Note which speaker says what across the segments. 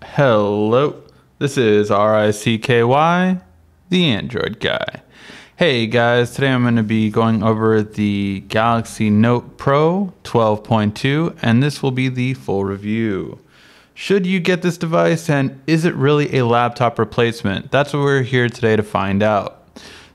Speaker 1: Hello, this is RICKY, the Android guy. Hey guys, today I'm going to be going over the Galaxy Note Pro 12.2, and this will be the full review. Should you get this device, and is it really a laptop replacement? That's what we're here today to find out.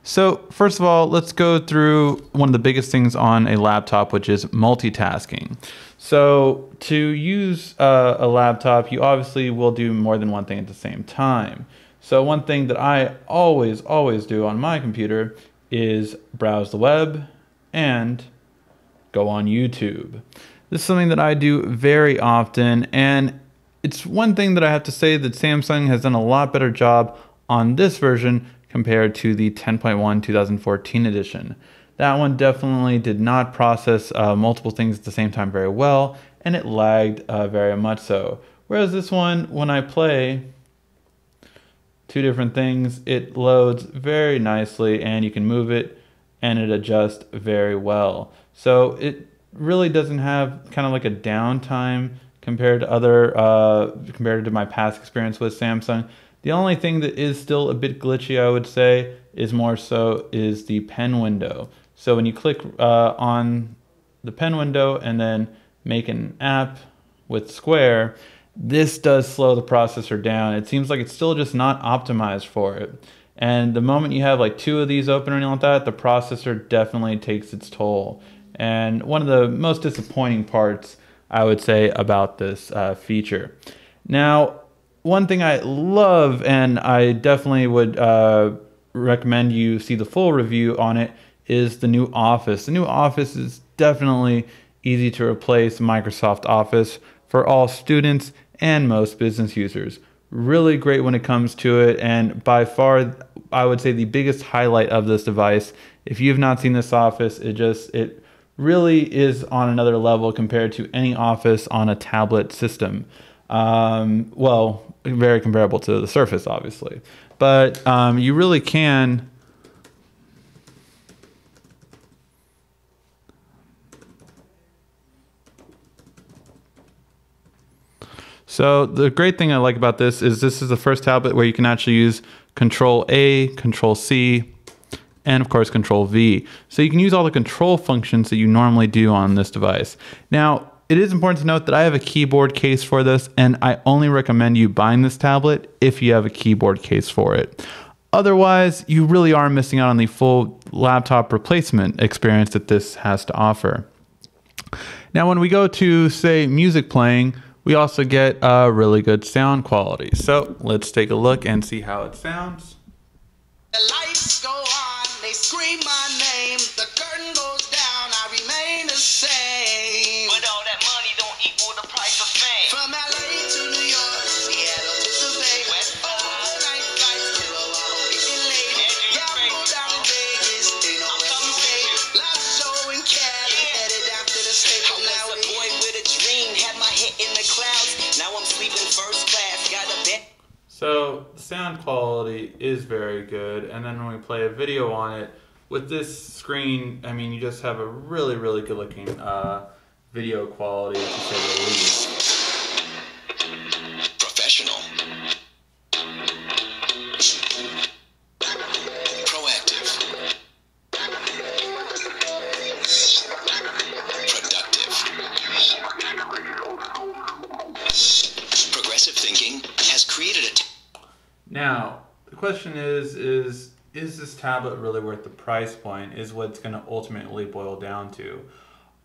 Speaker 1: So first of all, let's go through one of the biggest things on a laptop, which is multitasking. So to use a laptop, you obviously will do more than one thing at the same time. So one thing that I always do on my computer is browse the web and go on YouTube. This is something that I do very often, and it's one thing that I have to say that Samsung has done a lot better job on this version compared to the 10.1 2014 edition. That one definitely did not process multiple things at the same time very well, and it lagged very much so. Whereas this one, when I play two different things, it loads very nicely and you can move it and it adjusts very well. So it really doesn't have kind of like a downtime compared to my past experience with Samsung. The only thing that is still a bit glitchy, I would say, is the pen window. So when you click on the pen window and then make an app with Square, this does slow the processor down. It seems like it's still just not optimized for it. And the moment you have like two of these open or anything like that, the processor definitely takes its toll. And one of the most disappointing parts, I would say, about this feature. Now, one thing I love, and I definitely would recommend you see the full review on it, is the new Office. The new Office is definitely easy to replace Microsoft Office for all students and most business users. Really great when it comes to it, and by far, I would say the biggest highlight of this device. If you have not seen this Office, it really is on another level compared to any Office on a tablet system. Well, very comparable to the Surface, obviously, but you really can So the great thing I like about this is the first tablet where you can actually use Control A, Control C, and of course Control V. So you can use all the control functions that you normally do on this device. Now, it is important to note that I have a keyboard case for this, and I only recommend you buying this tablet if you have a keyboard case for it. Otherwise, you really are missing out on the full laptop replacement experience that this has to offer. Now, when we go to, say, music playing, we also get a really good sound quality. So let's take a look and see how it sounds.
Speaker 2: The lights go on, they scream my name, the curtain goes down, I remain the same. But all that money don't equal the price of fame. From LA to New York, Seattle to the Bay, West overnight flights till a while getting late. Yeah, I go down to Vegas, they know where we stay. Last show in Cali, headed down to the state. I was a boy with a dream, had my head in the clouds. Now I'm sleeping first class, got a bed.
Speaker 1: So the sound quality is very good, and then when we play a video on it, with this screen, I mean, you just have a really good looking video quality, to say the least.
Speaker 2: Professional. Proactive. Productive. Progressive thinking has created a
Speaker 1: Now, the question is this tablet really worth the price point, is what it's going to ultimately boil down to.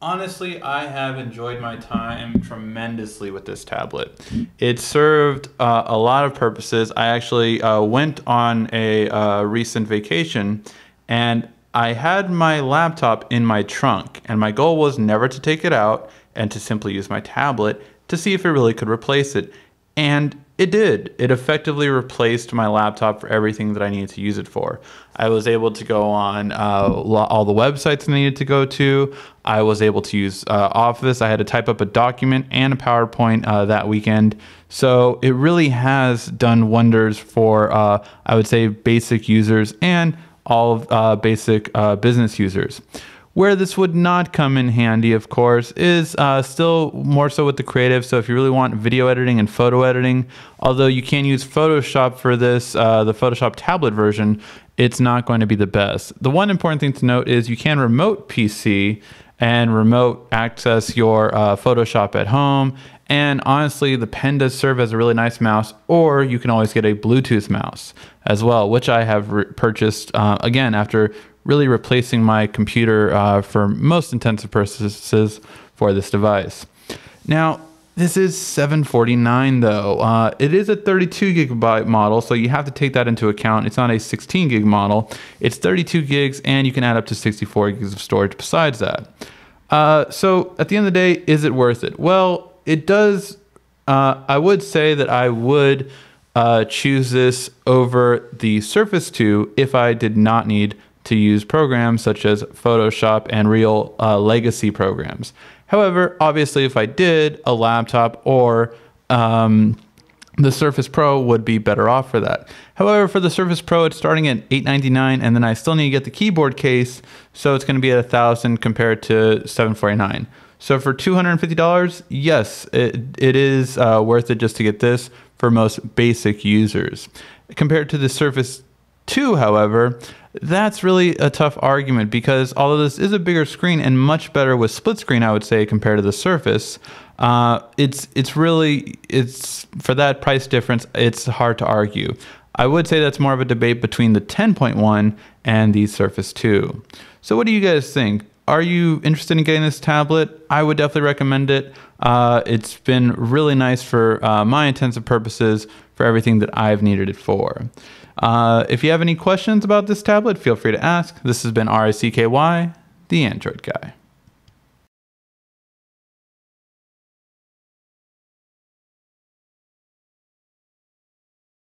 Speaker 1: Honestly, I have enjoyed my time tremendously with this tablet. It served a lot of purposes. I actually went on a recent vacation, and I had my laptop in my trunk, and my goal was never to take it out and to simply use my tablet to see if it really could replace it. And it did. It effectively replaced my laptop for everything that I needed to use it for. I was able to go on all the websites I needed to go to. I was able to use Office. I had to type up a document and a PowerPoint that weekend. So it really has done wonders for, I would say, basic users and all of basic business users. Where this would not come in handy, of course, is still more so with the creative. So if you really want video editing and photo editing, although you can use Photoshop for this, the Photoshop tablet version, it's not going to be the best. The one important thing to note is you can remote PC and remote access your Photoshop at home. And honestly, the pen does serve as a really nice mouse, or you can always get a Bluetooth mouse as well, which I have purchased, again, after really replacing my computer for most intensive purposes for this device. Now, this is $749 though. It is a 32 gigabyte model, so you have to take that into account. It's not a 16 gig model. It's 32 gigs, and you can add up to 64 gigs of storage besides that. So at the end of the day, is it worth it? Well, it does. I would say that I would choose this over the Surface 2 if I did not need to use programs such as Photoshop and real legacy programs. However, obviously, if I did, a laptop or the Surface Pro would be better off for that. However, for the Surface Pro, it's starting at $899, and then I still need to get the keyboard case, so it's going to be at $1,000 compared to $749. So for $250, yes, it is worth it just to get this for most basic users. Compared to the Surface 2, however, that's really a tough argument because although this is a bigger screen and much better with split screen, I would say, compared to the Surface, it's for that price difference, it's hard to argue. I would say that's more of a debate between the 10.1 and the Surface 2. So what do you guys think? Are you interested in getting this tablet? I would definitely recommend it. It's been really nice for my intensive purposes for everything that I've needed it for. If you have any questions about this tablet, feel free to ask. This has been RICKY, the Android Guy.